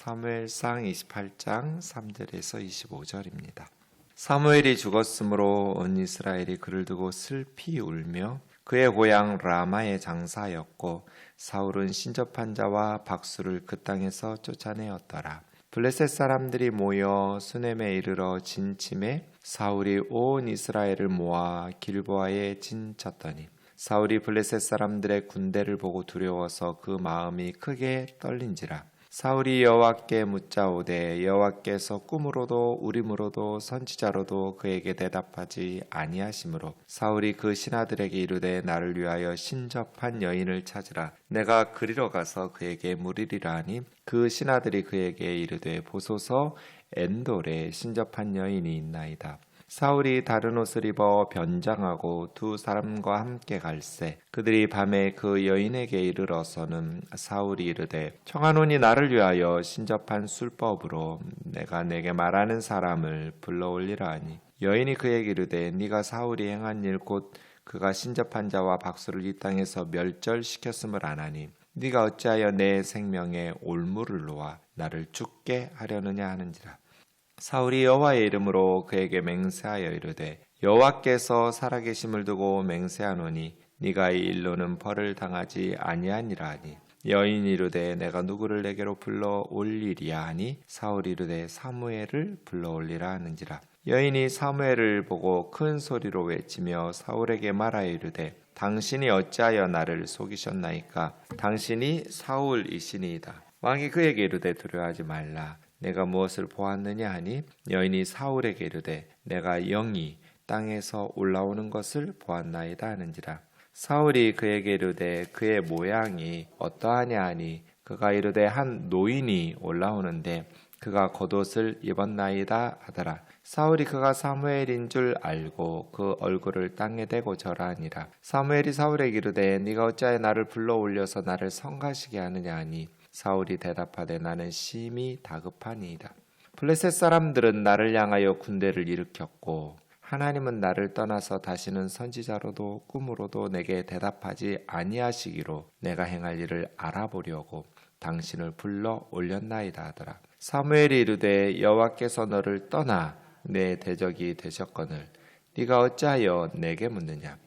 사무엘상 28장 3절에서 25절입니다. 사무엘이 죽었으므로 온 이스라엘이 그를 두고 슬피 울며 그의 고향 라마에 장사하였고 사울은 신접한 자와 박수를 그 땅에서 쫓아내었더라. 블레셋 사람들이 모여 수넴에 이르러 진침에 사울이 온 이스라엘을 모아 길보아에 진쳤더니 사울이 블레셋 사람들의 군대를 보고 두려워서 그 마음이 크게 떨린지라. 사울이 여호와께 묻자오되 여호와께서 꿈으로도 우림으로도 선지자로도 그에게 대답하지 아니하시므로 사울이 그 신하들에게 이르되 나를 위하여 신접한 여인을 찾으라. 내가 그리러 가서 그에게 물으리라 하니 그 신하들이 그에게 이르되 보소서 엔돌에 신접한 여인이 있나이다. 사울이 다른 옷을 입어 변장하고 두 사람과 함께 갈새 그들이 밤에 그 여인에게 이르러서는 사울이 이르되 청하노니 나를 위하여 신접한 술법으로 내가 내게 말하는 사람을 불러올리라 하니 여인이 그에게 이르되 네가 사울이 행한 일 곧 그가 신접한 자와 박수를 이 땅에서 멸절시켰음을 아나니 네가 어찌하여 내 생명에 올무를 놓아 나를 죽게 하려느냐 하는지라. 사울이 여호와의 이름으로 그에게 맹세하여 이르되 여호와께서 살아계심을 두고 맹세하노니 네가 이 일로는 벌을 당하지 아니하니라 하니 여인이 이르되 내가 누구를 내게로 불러 올리리야 하니 사울이 이르되 사무엘을 불러 올리라 하는지라. 여인이 사무엘을 보고 큰 소리로 외치며 사울에게 말하여 이르되 당신이 어찌하여 나를 속이셨나이까? 당신이 사울이시니이다. 왕이 그에게 이르되 두려워하지 말라. 내가 무엇을 보았느냐 하니 여인이 사울에게 이르되 내가 영이 땅에서 올라오는 것을 보았나이다 하는지라. 사울이 그에게 이르되 그의 모양이 어떠하냐 하니 그가 이르되 한 노인이 올라오는데 그가 겉옷을 입었나이다 하더라. 사울이 그가 사무엘인 줄 알고 그 얼굴을 땅에 대고 절하니라. 사무엘이 사울에게 이르되 네가 어찌하여 나를 불러 올려서 나를 성가시게 하느냐 하니 사울이 대답하되 나는 심히 다급하니이다. 블레셋 사람들은 나를 향하여 군대를 일으켰고 하나님은 나를 떠나서 다시는 선지자로도 꿈으로도 내게 대답하지 아니하시기로 내가 행할 일을 알아보려고 당신을 불러 올렸나이다 하더라. 사무엘이 이르되 여호와께서 너를 떠나 내 대적이 되셨거늘 네가 어찌하여 내게 묻느냐.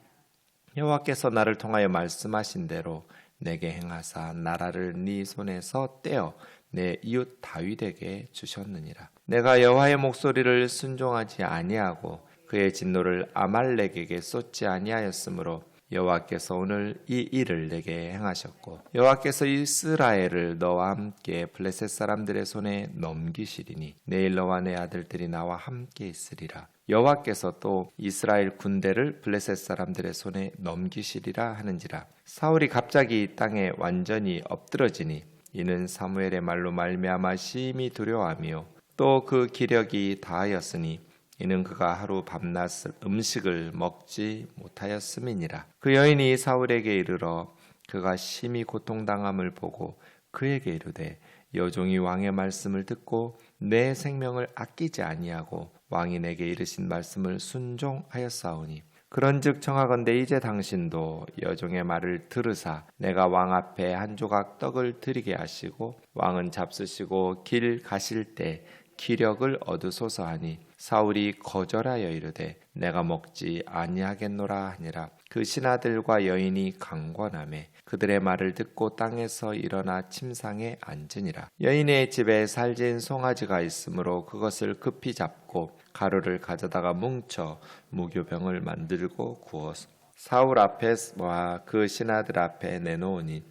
여호와께서 나를 통하여 말씀하신 대로 내게 행하사 나라를 네 손에서 떼어 내 이웃 다윗에게 주셨느니라. 내가 여호와의 목소리를 순종하지 아니하고 그의 진노를 아말렉에게 쏟지 아니하였으므로 여호와께서 오늘 이 일을 내게 행하셨고 여호와께서 이스라엘을 너와 함께 블레셋 사람들의 손에 넘기시리니 내일 너와 내 아들들이 나와 함께 있으리라. 여호와께서 또 이스라엘 군대를 블레셋 사람들의 손에 넘기시리라 하는지라. 사울이 갑자기 이 땅에 완전히 엎드러지니 이는 사무엘의 말로 말미암아 심히 두려워하며 또 그 기력이 다하였으니 이는 그가 하루 밤낮 음식을 먹지 못하였음이니라. 그 여인이 사울에게 이르러 그가 심히 고통당함을 보고 그에게 이르되 여종이 왕의 말씀을 듣고 내 생명을 아끼지 아니하고 왕이 내게 이르신 말씀을 순종하였사오니 그런즉 청하건대 이제 당신도 여종의 말을 들으사 내가 왕 앞에 한 조각 떡을 드리게 하시고 왕은 잡수시고 길 가실 때 기력을 얻으소서 하니 사울이 거절하여 이르되 내가 먹지 아니하겠노라 하니라. 그 신하들과 여인이 강권하매 그들의 말을 듣고 땅에서 일어나 침상에 앉으니라. 여인의 집에 살진 송아지가 있으므로 그것을 급히 잡고 가루를 가져다가 뭉쳐 무교병을 만들고 구워서 사울 앞에와 그 신하들 앞에 내놓으니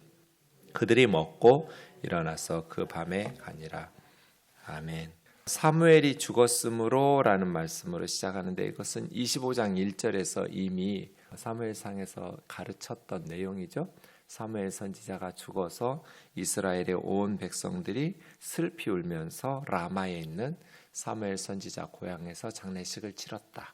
그들이 먹고 일어나서 그 밤에 가니라. 아멘. 사무엘이 죽었으므로 라는 말씀으로 시작하는데 이것은 25장 1절에서 이미 사무엘상에서 가르쳤던 내용이죠. 사무엘 선지자가 죽어서 이스라엘의 온 백성들이 슬피 울면서 라마에 있는 사무엘 선지자 고향에서 장례식을 치렀다.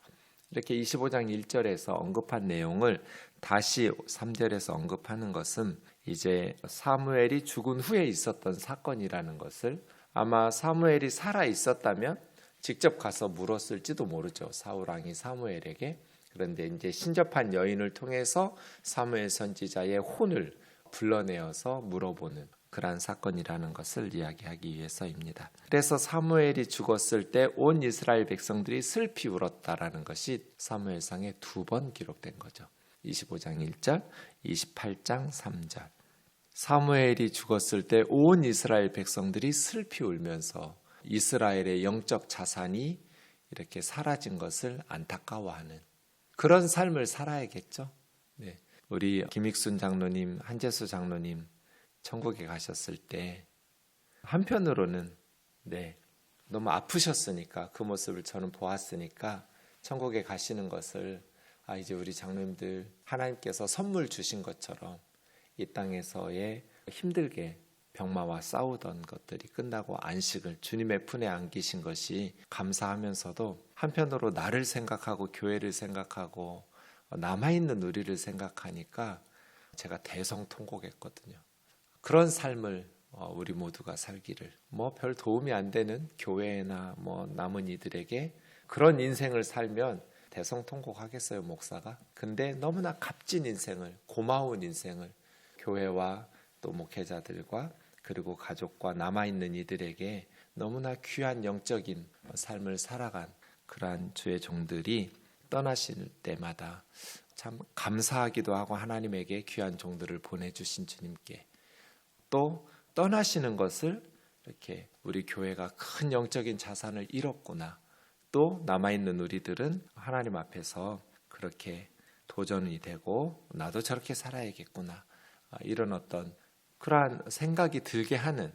이렇게 25장 1절에서 언급한 내용을 다시 3절에서 언급하는 것은 이제 사무엘이 죽은 후에 있었던 사건이라는 것을 아마 사무엘이 살아 있었다면 직접 가서 물었을지도 모르죠. 사울 왕이 사무엘에게. 그런데 이제 신접한 여인을 통해서 사무엘 선지자의 혼을 불러내어서 물어보는 그러한 사건이라는 것을 이야기하기 위해서입니다. 그래서 사무엘이 죽었을 때 온 이스라엘 백성들이 슬피 울었다라는 것이 사무엘상에 2번 기록된 거죠. 25장 1절, 28장 3절. 사무엘이 죽었을 때 온 이스라엘 백성들이 슬피 울면서 이스라엘의 영적 자산이 이렇게 사라진 것을 안타까워하는 그런 삶을 살아야겠죠. 네. 우리 김익순 장로님, 한재수 장로님 천국에 가셨을 때 한편으로는 너무 아프셨으니까 그 모습을 저는 보았으니까 천국에 가시는 것을 이제 우리 장로님들 하나님께서 선물 주신 것처럼 이 땅에서의 힘들게 병마와 싸우던 것들이 끝나고 안식을 주님의 품에 안기신 것이 감사하면서도 한편으로 나를 생각하고 교회를 생각하고 남아있는 우리를 생각하니까 제가 대성통곡했거든요. 그런 삶을 우리 모두가 살기를 별 도움이 안 되는 교회나 남은 이들에게 그런 인생을 살면 대성통곡하겠어요, 목사가? 근데 너무나 값진 인생을, 고마운 인생을 교회와 또 목회자들과 그리고 가족과 남아있는 이들에게 너무나 귀한 영적인 삶을 살아간 그러한 주의 종들이 떠나실 때마다 참 감사하기도 하고 하나님에게 귀한 종들을 보내주신 주님께 또 떠나시는 것을 이렇게 우리 교회가 큰 영적인 자산을 잃었구나. 또 남아있는 우리들은 하나님 앞에서 그렇게 도전이 되고 나도 저렇게 살아야겠구나. 이런 어떤 그러한 생각이 들게 하는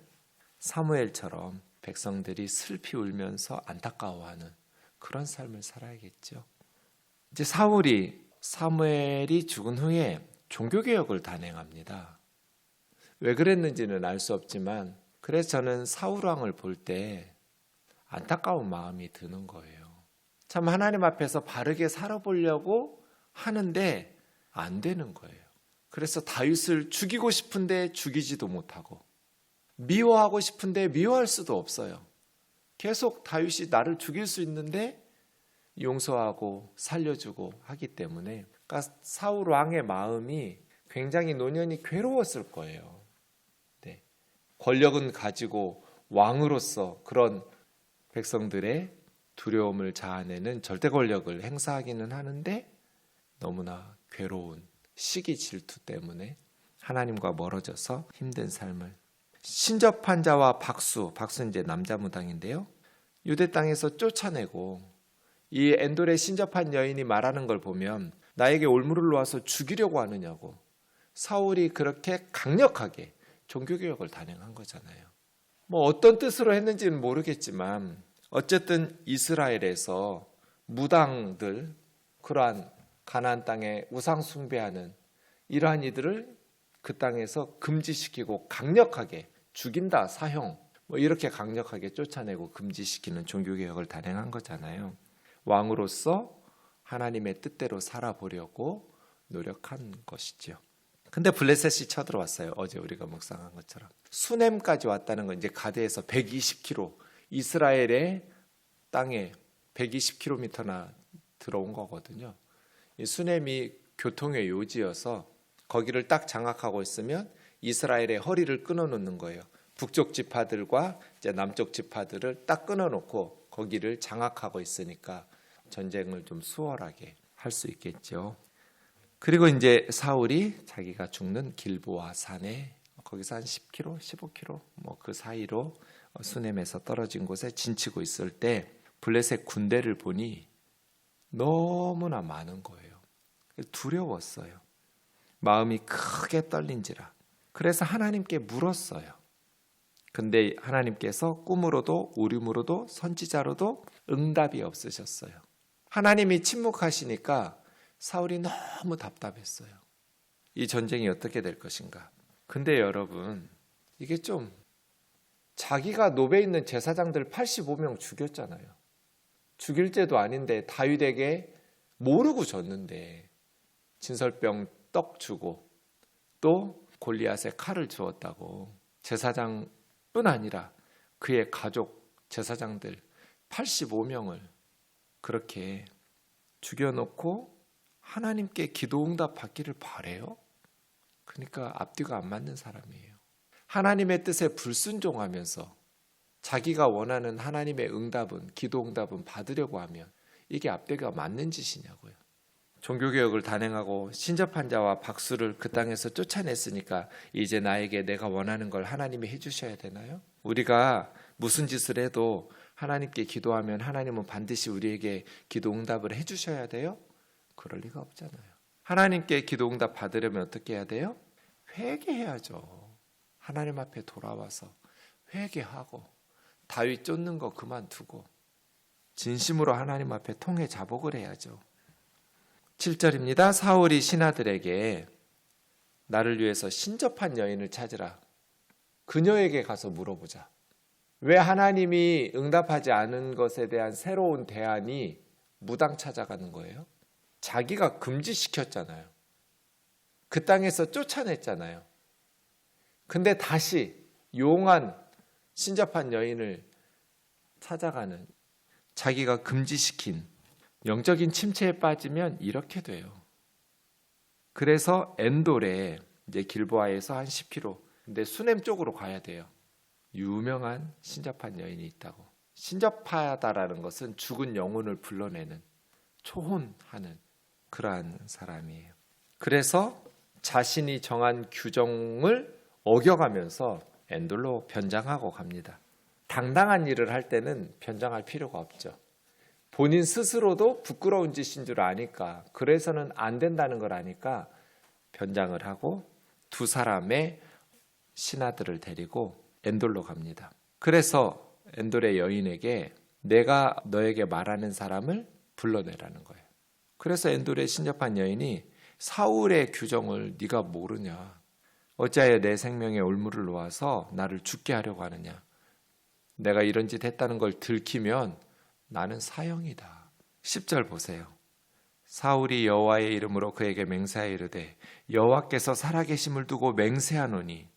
사무엘처럼 백성들이 슬피 울면서 안타까워하는 그런 삶을 살아야겠죠. 이제 사무엘이 죽은 후에 종교개혁을 단행합니다. 왜 그랬는지는 알 수 없지만 그래서 저는 사울 왕을 볼 때 안타까운 마음이 드는 거예요. 참 하나님 앞에서 바르게 살아보려고 하는데 안 되는 거예요. 그래서 다윗을 죽이고 싶은데 죽이지도 못하고 미워하고 싶은데 미워할 수도 없어요. 계속 다윗이 나를 죽일 수 있는데 용서하고 살려주고 하기 때문에 그러니까 사울 왕의 마음이 굉장히 노년이 괴로웠을 거예요. 네. 권력은 가지고 왕으로서 그런 백성들의 두려움을 자아내는 절대 권력을 행사하기는 하는데 너무나 괴로운 시기 질투 때문에 하나님과 멀어져서 힘든 삶을 신접한 자와 박수는 이제 남자 무당인데요. 유대 땅에서 쫓아내고 이 엔돌의 신접한 여인이 말하는 걸 보면 나에게 올무를 놓아서 죽이려고 하느냐고 사울이 그렇게 강력하게 종교개혁을 단행한 거잖아요. 어떤 뜻으로 했는지는 모르겠지만 어쨌든 이스라엘에서 무당들 그러한 가나안 땅에 우상 숭배하는 이러한 이들을 그 땅에서 금지시키고 강력하게 죽인다 사형 이렇게 강력하게 쫓아내고 금지시키는 종교개혁을 단행한 거잖아요. 왕으로서 하나님의 뜻대로 살아보려고 노력한 것이죠. 근데 블레셋이 쳐들어왔어요. 어제 우리가 묵상한 것처럼 수넴까지 왔다는 건 이제 가드에서 120km 이스라엘의 땅에 120km나 들어온 거거든요. 이 수넴이 교통의 요지여서 거기를 딱 장악하고 있으면 이스라엘의 허리를 끊어놓는 거예요. 북쪽 지파들과 이제 남쪽 지파들을 딱 끊어놓고 거기를 장악하고 있으니까 전쟁을 좀 수월하게 할 수 있겠죠. 그리고 이제 사울이 자기가 죽는 길보아 산에 거기서 한 10km, 15km 그 사이로 수넴에서 떨어진 곳에 진치고 있을 때 블레셋 군대를 보니 너무나 많은 거예요. 두려웠어요. 마음이 크게 떨린지라. 그래서 하나님께 물었어요. 근데 하나님께서 꿈으로도 우림으로도 선지자로도 응답이 없으셨어요. 하나님이 침묵하시니까 사울이 너무 답답했어요. 이 전쟁이 어떻게 될 것인가. 근데 여러분 이게 좀 자기가 노베에 있는 제사장들 85명 죽였잖아요. 죽일 죄도 아닌데 다윗에게 모르고 줬는데 진설병 떡 주고 또 골리앗에 칼을 주었다고 제사장뿐 아니라 그의 가족 제사장들 85명을 그렇게 죽여놓고 하나님께 기도 응답 받기를 바래요? 그러니까 앞뒤가 안 맞는 사람이에요. 하나님의 뜻에 불순종하면서 자기가 원하는 하나님의 응답은, 기도 응답은 받으려고 하면 이게 앞뒤가 맞는 짓이냐고요. 종교개혁을 단행하고 신접한 자와 박수를 그 땅에서 쫓아냈으니까 이제 나에게 내가 원하는 걸 하나님이 해주셔야 되나요? 우리가 무슨 짓을 해도 하나님께 기도하면 하나님은 반드시 우리에게 기도 응답을 해주셔야 돼요? 그럴 리가 없잖아요. 하나님께 기도 응답 받으려면 어떻게 해야 돼요? 회개해야죠. 하나님 앞에 돌아와서 회개하고 다윗 쫓는 거 그만두고 진심으로 하나님 앞에 통회 자복을 해야죠. 7절입니다. 사울이 신하들에게 나를 위해서 신접한 여인을 찾으라. 그녀에게 가서 물어보자. 왜 하나님이 응답하지 않은 것에 대한 새로운 대안이 무당 찾아가는 거예요? 자기가 금지시켰잖아요. 그 땅에서 쫓아냈잖아요. 근데 다시 용한 신접한 여인을 찾아가는, 자기가 금지시킨 영적인 침체에 빠지면 이렇게 돼요. 그래서 엔돌에 이제 길보아에서 한 10km, 근데 수넴 쪽으로 가야 돼요. 유명한 신접한 여인이 있다고. 신접하다라는 것은 죽은 영혼을 불러내는, 초혼하는 그러한 사람이에요. 그래서 자신이 정한 규정을 어겨가면서 엔돌로 변장하고 갑니다. 당당한 일을 할 때는 변장할 필요가 없죠. 본인 스스로도 부끄러운 짓인 줄 아니까, 그래서는 안 된다는 걸 아니까 변장을 하고 두 사람의 신하들을 데리고 엔돌로 갑니다. 그래서 엔돌의 여인에게 내가 너에게 말하는 사람을 불러내라는 거예요. 그래서 엔돌의 신접한 여인이 사울의 규정을 네가 모르냐? 어찌하여 내 생명에 올무를 놓아서 나를 죽게 하려고 하느냐? 내가 이런 짓 했다는 걸 들키면 나는 사형이다. 10절 보세요. 사울이 여호와의 이름으로 그에게 맹세하여 이르되 여호와께서 살아계심을 두고 맹세하노니.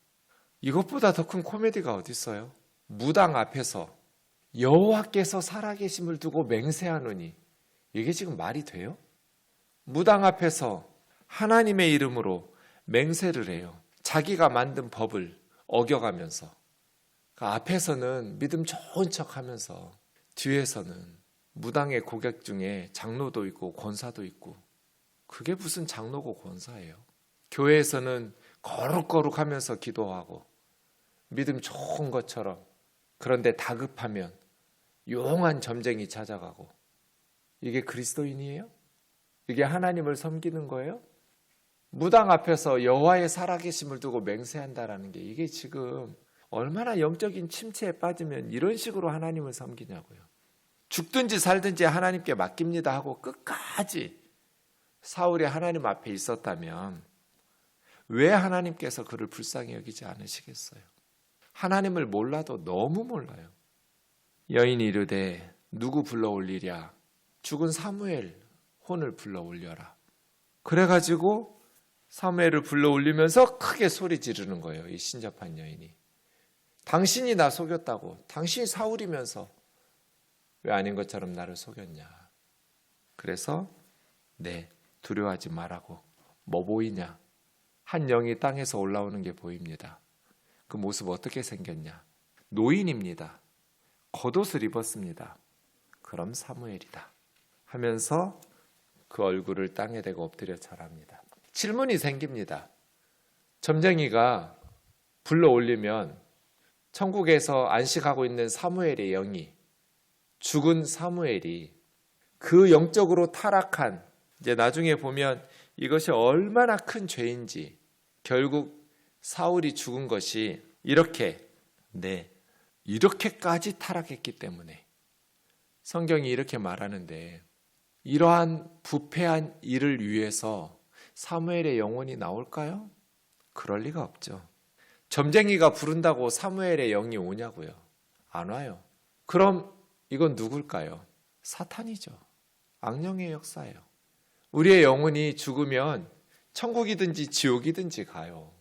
이것보다 더 큰 코미디가 어디 있어요? 무당 앞에서 여호와께서 살아계심을 두고 맹세하노니. 이게 지금 말이 돼요? 무당 앞에서 하나님의 이름으로 맹세를 해요. 자기가 만든 법을 어겨가면서. 그 앞에서는 믿음 좋은 척하면서 뒤에서는 무당의 고객 중에 장로도 있고 권사도 있고, 그게 무슨 장로고 권사예요. 교회에서는 거룩거룩하면서 기도하고 믿음 좋은 것처럼, 그런데 다급하면 용한 점쟁이 찾아가고. 이게 그리스도인이에요? 이게 하나님을 섬기는 거예요? 무당 앞에서 여호와의 살아계심을 두고 맹세한다라는 게, 이게 지금 얼마나 영적인 침체에 빠지면 이런 식으로 하나님을 섬기냐고요. 죽든지 살든지 하나님께 맡깁니다 하고 끝까지 사울이 하나님 앞에 있었다면 왜 하나님께서 그를 불쌍히 여기지 않으시겠어요? 하나님을 몰라도 너무 몰라요. 여인이 이르되 누구 불러 올리랴? 죽은 사무엘 혼을 불러 올려라. 그래가지고 사무엘을 불러 올리면서 크게 소리 지르는 거예요. 이 신접한 여인이. 당신이 나 속였다고. 당신이 사울이면서 왜 아닌 것처럼 나를 속였냐. 그래서 네, 두려워하지 말라고. 뭐 보이냐? 한 영이 땅에서 올라오는 게 보입니다. 그 모습 어떻게 생겼냐? 노인입니다. 겉옷을 입었습니다. 그럼 사무엘이다 하면서 그 얼굴을 땅에 대고 엎드려 절합니다. 질문이 생깁니다. 점쟁이가 불러 올리면 천국에서 안식하고 있는 사무엘의 영이, 죽은 사무엘이 그 영적으로 타락한, 이제 나중에 보면 이것이 얼마나 큰 죄인지, 결국 사울이 죽은 것이 이렇게까지 타락했기 때문에 성경이 이렇게 말하는데, 이러한 부패한 일을 위해서 사무엘의 영혼이 나올까요? 그럴 리가 없죠. 점쟁이가 부른다고 사무엘의 영이 오냐고요? 안 와요. 그럼 이건 누굴까요? 사탄이죠. 악령의 역사예요. 우리의 영혼이 죽으면 천국이든지 지옥이든지 가요.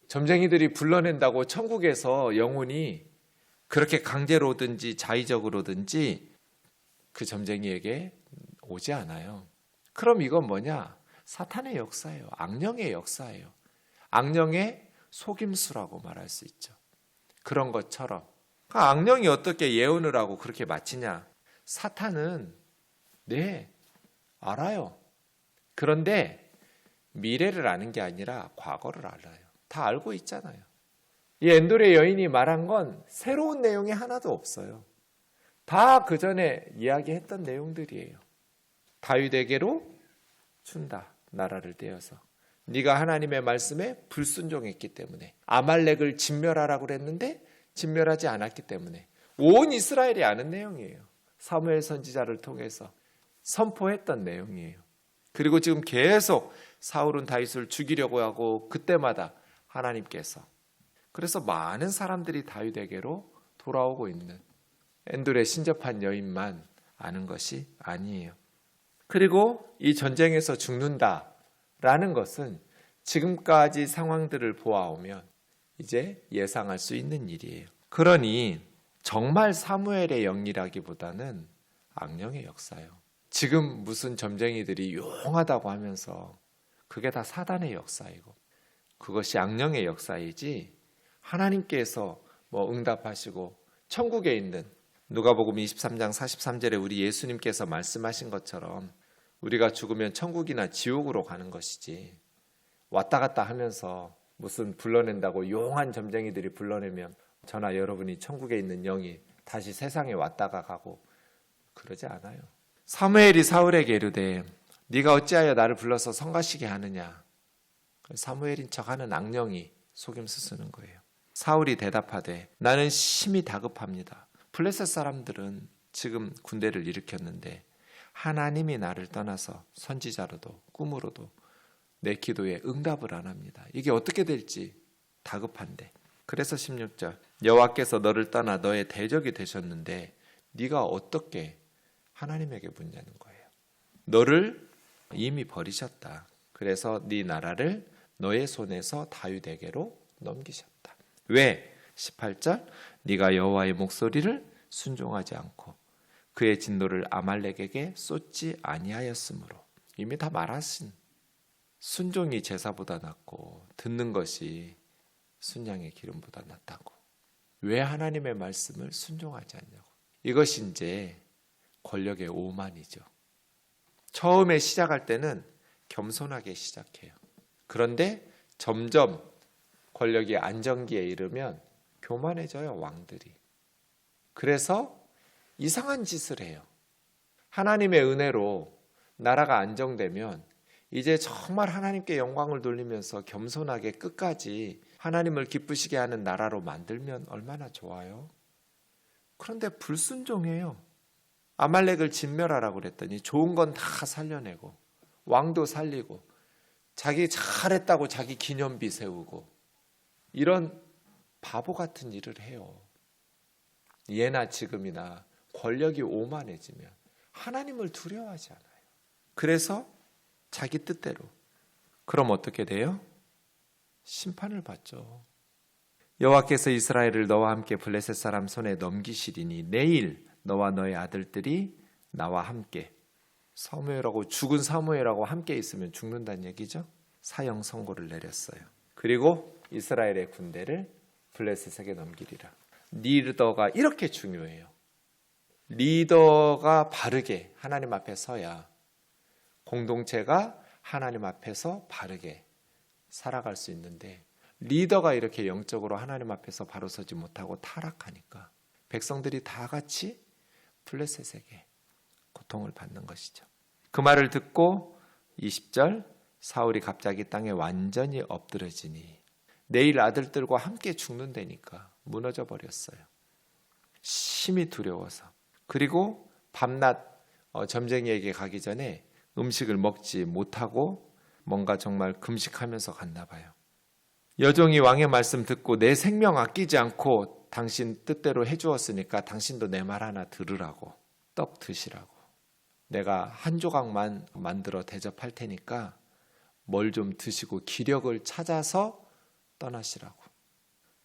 점쟁이들이 불러낸다고 천국에서 영혼이 그렇게 강제로든지 자의적으로든지 그 점쟁이에게 오지 않아요. 그럼 이건 뭐냐? 사탄의 역사예요. 악령의 역사예요. 악령의 속임수라고 말할 수 있죠. 그런 것처럼 악령이 어떻게 예언을 하고 그렇게 마치냐? 사탄은 알아요. 그런데 미래를 아는 게 아니라 과거를 알아요. 다 알고 있잖아요. 이 엔돌의 여인이 말한 건 새로운 내용이 하나도 없어요. 다 그 전에 이야기했던 내용들이에요. 다윗에게로 준다. 나라를 떼어서. 네가 하나님의 말씀에 불순종했기 때문에 아말렉을 진멸하라고 그랬는데 진멸하지 않았기 때문에 온 이스라엘이 아는 내용이에요. 사무엘 선지자를 통해서 선포했던 내용이에요. 그리고 지금 계속 사울은 다윗을 죽이려고 하고 그때마다 하나님께서 그래서 많은 사람들이 다윗에게로 돌아오고 있는 엔돌의 신접한 여인만 아는 것이 아니에요. 그리고 이 전쟁에서 죽는다라는 것은 지금까지 상황들을 보아오면 이제 예상할 수 있는 일이에요. 그러니 정말 사무엘의 영이라기보다는 악령의 역사예요. 지금 무슨 점쟁이들이 용하다고 하면서 그게 다 사단의 역사이고 그것이 악령의 역사이지 하나님께서 응답하시고 천국에 있는 누가복음 23장 43절에 우리 예수님께서 말씀하신 것처럼 우리가 죽으면 천국이나 지옥으로 가는 것이지 왔다 갔다 하면서 무슨 불러낸다고 용한 점쟁이들이 불러내면 저나 여러분이 천국에 있는 영이 다시 세상에 왔다가 가고 그러지 않아요. 사무엘이 사울에게 이르되 네가 어찌하여 나를 불러서 성가시게 하느냐. 사무엘인 척하는 악령이 속임수 쓰는 거예요. 사울이 대답하되 나는 심히 다급합니다. 블레셋 사람들은 지금 군대를 일으켰는데 하나님이 나를 떠나서 선지자로도 꿈으로도 내 기도에 응답을 안 합니다. 이게 어떻게 될지 다급한데. 그래서 16절 여호와께서 너를 떠나 너의 대적이 되셨는데 네가 어떻게 하나님에게 묻냐는 거예요. 너를 이미 버리셨다. 그래서 네 나라를 너의 손에서 다윗에게로 넘기셨다. 왜? 18절 네가 여호와의 목소리를 순종하지 않고 그의 진노를 아말렉에게 쏟지 아니하였으므로. 이미 다 말하신 순종이 제사보다 낫고 듣는 것이 순양의 기름보다 낫다고. 왜 하나님의 말씀을 순종하지 않냐고. 이것이 이제 권력의 오만이죠. 처음에 시작할 때는 겸손하게 시작해요. 그런데 점점 권력이 안정기에 이르면 교만해져요, 왕들이. 그래서 이상한 짓을 해요. 하나님의 은혜로 나라가 안정되면 이제 정말 하나님께 영광을 돌리면서 겸손하게 끝까지 하나님을 기쁘시게 하는 나라로 만들면 얼마나 좋아요. 그런데 불순종해요. 아말렉을 진멸하라고 그랬더니 좋은 건 다 살려내고 왕도 살리고 자기 잘했다고 자기 기념비 세우고 이런 바보 같은 일을 해요. 예나 지금이나 권력이 오만해지면 하나님을 두려워하지 않아요. 그래서 자기 뜻대로. 그럼 어떻게 돼요? 심판을 받죠. 여호와께서 이스라엘을 너와 함께 블레셋 사람 손에 넘기시리니 내일 너와 너의 아들들이 나와 함께 사무엘하고 죽은 사무엘하고 함께 있으면 죽는다는 얘기죠. 사형 선고를 내렸어요. 그리고 이스라엘의 군대를 블레셋에게 넘기리라. 리더가 이렇게 중요해요. 리더가 바르게 하나님 앞에 서야 공동체가 하나님 앞에서 바르게 살아갈 수 있는데 리더가 이렇게 영적으로 하나님 앞에서 바로 서지 못하고 타락하니까 백성들이 다 같이 블레셋에게 고통을 받는 것이죠. 그 말을 듣고 20절 사울이 갑자기 땅에 완전히 엎드러지니 내일 아들들과 함께 죽는다니까 무너져 버렸어요. 심히 두려워서. 그리고 밤낮 점쟁이에게 가기 전에 음식을 먹지 못하고 뭔가 정말 금식하면서 갔나 봐요. 여종이 왕의 말씀 듣고 내 생명 아끼지 않고 당신 뜻대로 해주었으니까 당신도 내 말 하나 들으라고. 떡 드시라고. 내가 한 조각만 만들어 대접할 테니까 뭘 좀 드시고 기력을 찾아서 떠나시라고.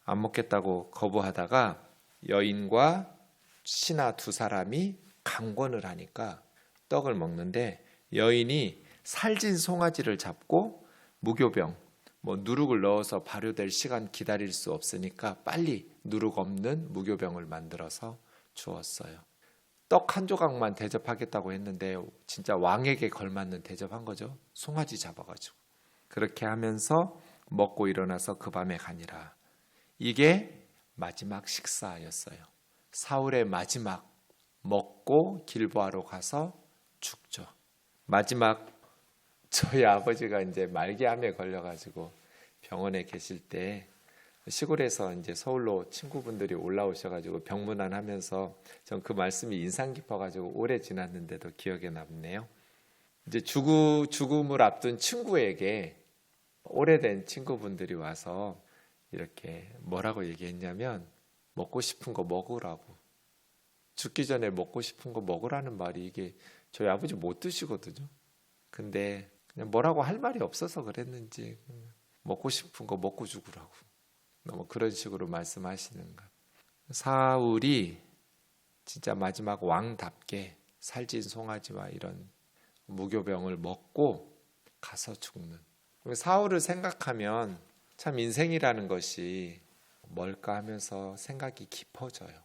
안 먹겠다고 거부하다가 여인과 신하 두 사람이 강권을 하니까 떡을 먹는데 여인이 살진 송아지를 잡고 무교병, 뭐 누룩을 넣어서 발효될 시간 기다릴 수 없으니까 빨리 누룩 없는 무교병을 만들어서 주었어요. 떡 한 조각만 대접하겠다고 했는데 진짜 왕에게 걸맞는 대접한 거죠. 송아지 잡아가지고. 그렇게 하면서 먹고 일어나서 그 밤에 가니라. 이게 마지막 식사였어요. 사울의 마지막, 먹고 길보아로 가서 죽죠. 마지막 저희 아버지가 이제 말기암에 걸려가지고 병원에 계실 때 시골에서 이제 서울로 친구분들이 올라오셔가지고 병문안하면서 전 그 말씀이 인상 깊어가지고 오래 지났는데도 기억에 남네요. 이제 죽음을 앞둔 친구에게 오래된 친구분들이 와서 이렇게 뭐라고 얘기했냐면 먹고 싶은 거 먹으라고. 죽기 전에 먹고 싶은 거 먹으라는 말이 이게 저희 아버지 못 드시거든요. 근데 그냥 뭐라고 할 말이 없어서 그랬는지 먹고 싶은 거 먹고 죽으라고. 너무 그런 식으로 말씀하시는 것. 사울이 진짜 마지막 왕답게 살찐 송아지와 이런 무교병을 먹고 가서 죽는. 사울을 생각하면 참 인생이라는 것이 뭘까 하면서 생각이 깊어져요.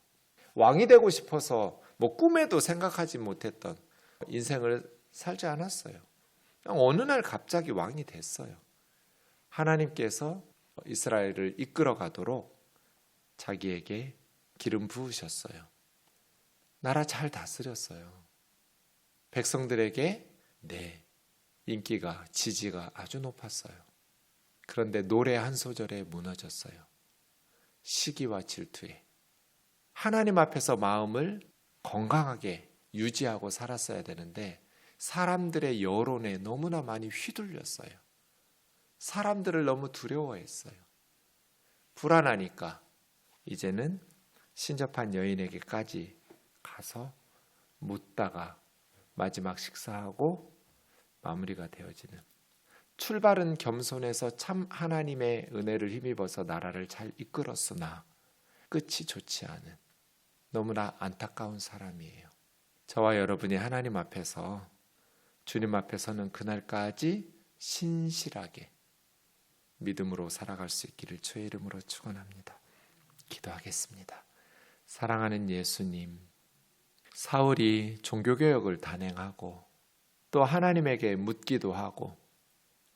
왕이 되고 싶어서 뭐 꿈에도 생각하지 못했던 인생을 살지 않았어요. 어느 날 갑자기 왕이 됐어요. 하나님께서 이스라엘을 이끌어 가도록 자기에게 기름 부으셨어요. 나라 잘 다스렸어요. 백성들에게 인기가, 지지가 아주 높았어요. 그런데 노래 한 소절에 무너졌어요. 시기와 질투에. 하나님 앞에서 마음을 건강하게 유지하고 살았어야 되는데 사람들의 여론에 너무나 많이 휘둘렸어요. 사람들을 너무 두려워했어요. 불안하니까 이제는 신접한 여인에게까지 가서 묻다가 마지막 식사하고 마무리가 되어지는. 출발은 겸손해서 참 하나님의 은혜를 힘입어서 나라를 잘 이끌었으나 끝이 좋지 않은 너무나 안타까운 사람이에요. 저와 여러분이 하나님 앞에서 주님 앞에서는 그날까지 신실하게 믿음으로 살아갈 수 있기를 주의 이름으로 축원합니다. 기도하겠습니다. 사랑하는 예수님, 사울이 종교개혁을 단행하고 또 하나님에게 묻기도 하고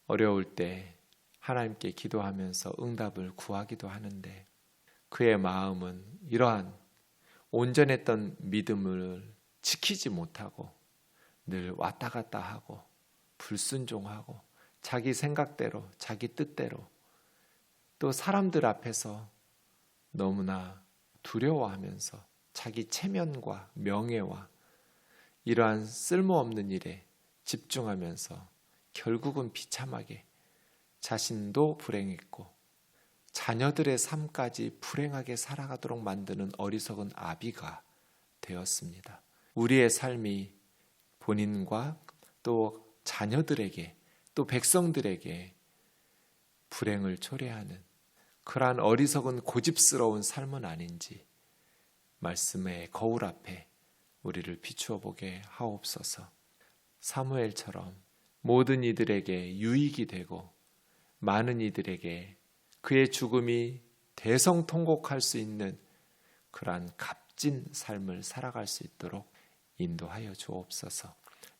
어려울 때 하나님께 기도하면서 응답을 구하기도 하는데 그의 마음은 이러한 온전했던 믿음을 지키지 못하고 늘 왔다 갔다 하고 불순종하고 자기 생각대로 자기 뜻대로 또 사람들 앞에서 너무나 두려워하면서 자기 체면과 명예와 이러한 쓸모없는 일에 집중하면서 결국은 비참하게 자신도 불행했고 자녀들의 삶까지 불행하게 살아가도록 만드는 어리석은 아비가 되었습니다. 우리의 삶이 본인과 또 자녀들에게 또 백성들에게 불행을 초래하는 그러한 어리석은 고집스러운 삶은 아닌지 말씀의 거울 앞에 우리를 비추어 보게 하옵소서. 사무엘처럼 모든 이들에게 유익이 되고 많은 이들에게 그의 죽음이 대성통곡할 수 있는 그러한 값진 삶을 살아갈 수 있도록 인도하여 주옵소서.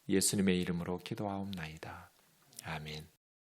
예수님의 이름으로 기도하옵나이다. 아멘.